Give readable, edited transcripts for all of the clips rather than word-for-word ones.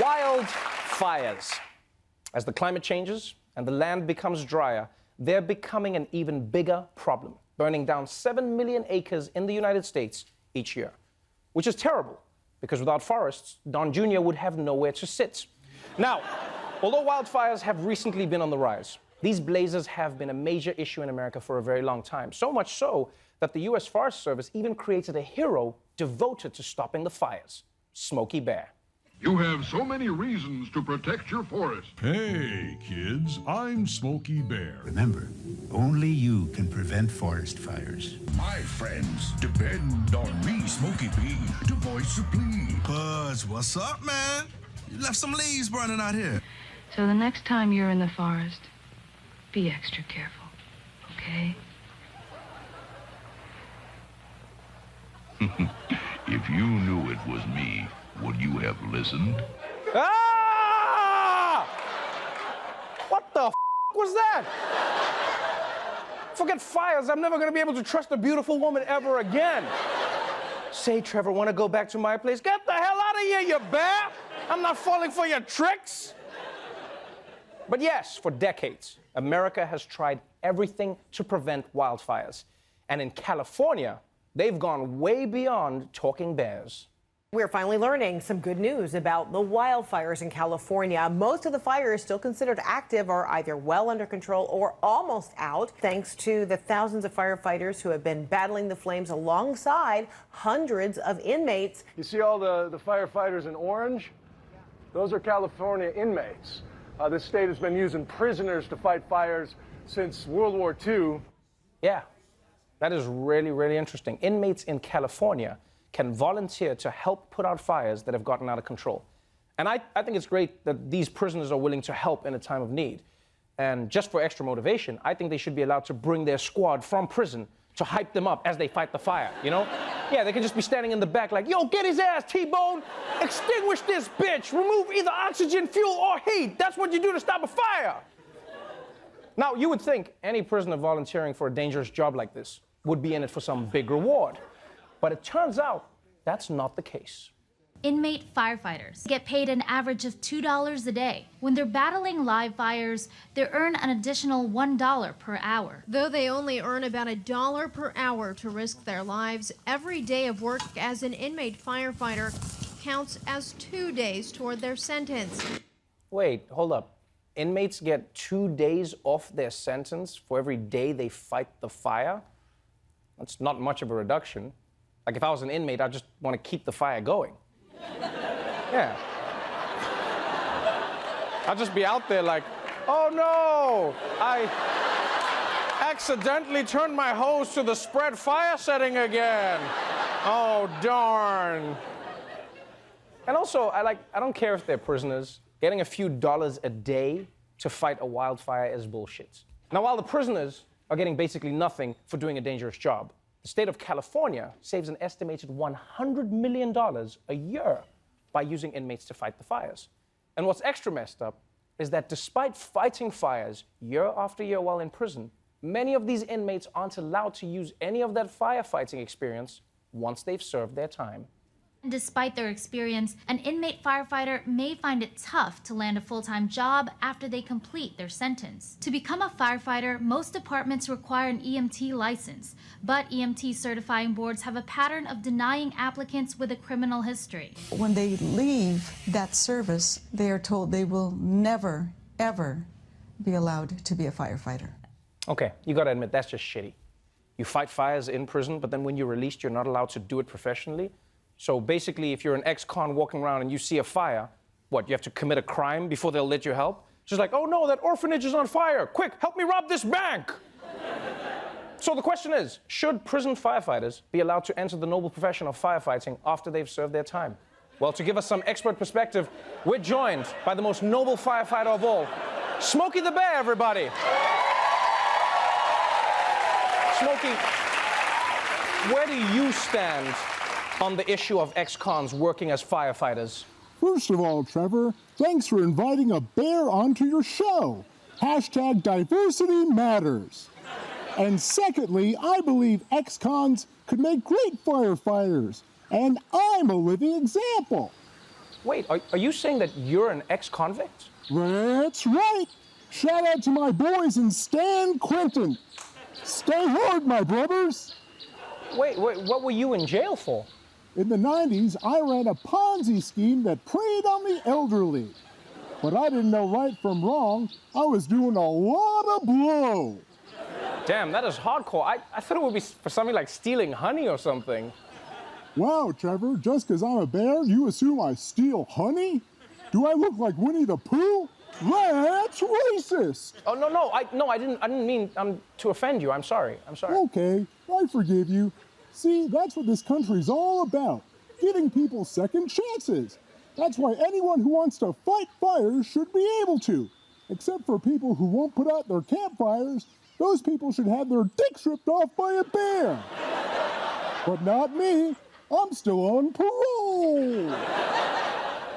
Wildfires. As the climate changes and the land becomes drier, they're becoming an even bigger problem, burning down 7 million acres in the United States each year, which is terrible, because without forests, Don Jr. would have nowhere to sit. Now, although wildfires have recently been on the rise, these blazes have been a major issue in America for a very long time, so much so that the U.S. Forest Service even created a hero devoted to stopping the fires, Smokey Bear. You have so many reasons to protect your forest. Hey, kids, I'm Smokey Bear. Remember, only you can prevent forest fires. My friends depend on me, Smokey B, to voice the plea. Buzz, what's up, man? You left some leaves burning out here. So the next time you're in the forest, be extra careful, okay? If you knew it was me, would you have listened? Ah! What the f was that? Forget fires. I'm never going to be able to trust a beautiful woman ever again. Say, Trevor, want to go back to my place? Get the hell out of here, you bear! I'm not falling for your tricks. But yes, for decades, America has tried everything to prevent wildfires. And in California, they've gone way beyond talking bears. We're finally learning some good news about the wildfires in California. Most of the fires still considered active are either well under control or almost out, thanks to the thousands of firefighters who have been battling the flames alongside hundreds of inmates. You see all the firefighters in orange? Those are California inmates. This state has been using prisoners to fight fires since World War II. Yeah, that is really, really interesting. Inmates in California can volunteer to help put out fires that have gotten out of control. And I think it's great that these prisoners are willing to help in a time of need. And just for extra motivation, I think they should be allowed to bring their squad from prison to hype them up as they fight the fire, you know? Yeah, they can just be standing in the back like, yo, get his ass, T-Bone! Extinguish this bitch! Remove either oxygen, fuel, or heat! That's what you do to stop a fire! Now, you would think any prisoner volunteering for a dangerous job like this would be in it for some big reward. But it turns out that's not the case. Inmate firefighters get paid an average of $2 a day. When they're battling live fires, they earn an additional $1 per hour. Though they only earn about $1 per hour to risk their lives, every day of work as an inmate firefighter counts as 2 days toward their sentence. Wait, hold up. Inmates get 2 days off their sentence for every day they fight the fire? That's not much of a reduction. Like, if I was an inmate, I'd just want to keep the fire going. Yeah. I'd just be out there like, oh no, I accidentally turned my hose to the spread fire setting again. Oh, darn. And also, I don't care if they're prisoners. Getting a few dollars a day to fight a wildfire is bullshit. Now, while the prisoners are getting basically nothing for doing a dangerous job, the state of California saves an estimated $100 million a year by using inmates to fight the fires. And what's extra messed up is that despite fighting fires year after year while in prison, many of these inmates aren't allowed to use any of that firefighting experience once they've served their time. Despite their experience, an inmate firefighter may find it tough to land a full-time job after they complete their sentence. To become a firefighter, most departments require an EMT license, but EMT certifying boards have a pattern of denying applicants with a criminal history. When they leave that service, they are told they will never, ever be allowed to be a firefighter. Okay, you gotta admit, that's just shitty. You fight fires in prison, but then when you're released, you're not allowed to do it professionally. So basically, if you're an ex-con walking around and you see a fire, what, you have to commit a crime before they'll let you help? Just like, oh no, that orphanage is on fire. Quick, help me rob this bank. So the question is, should prison firefighters be allowed to enter the noble profession of firefighting after they've served their time? Well, to give us some expert perspective, we're joined by the most noble firefighter of all, Smokey the Bear, everybody. Smokey, where do you stand on the issue of ex-cons working as firefighters? First of all, Trevor, thanks for inviting a bear onto your show. Hashtag diversity matters. And secondly, I believe ex-cons could make great firefighters, and I'm a living example. Wait, are you saying that you're an ex-convict? That's right. Shout out to my boys in San Quentin. Stay hard, my brothers. Wait, what were you in jail for? In the 90s, I ran a Ponzi scheme that preyed on the elderly. But I didn't know right from wrong. I was doing a lot of blow. Damn, that is hardcore. I thought it would be for something like stealing honey or something. Wow, Trevor, just because I'm a bear, you assume I steal honey? Do I look like Winnie the Pooh? That's racist. Oh, no, I didn't mean to offend you. I'm sorry. Okay, I forgive you. See, that's what this country's all about, giving people second chances. That's why anyone who wants to fight fires should be able to. Except for people who won't put out their campfires, those people should have their dicks ripped off by a bear. But not me. I'm still on parole.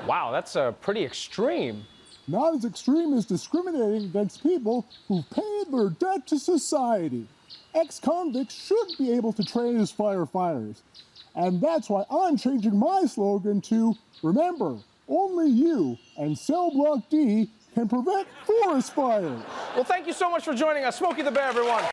Wow, that's pretty extreme. Not as extreme as discriminating against people who've paid their debt to society. Ex-convicts should be able to train as firefighters. And that's why I'm changing my slogan to, remember, only you and Cell Block D can prevent forest fires. Well, thank you so much for joining us. Smokey the Bear, everyone.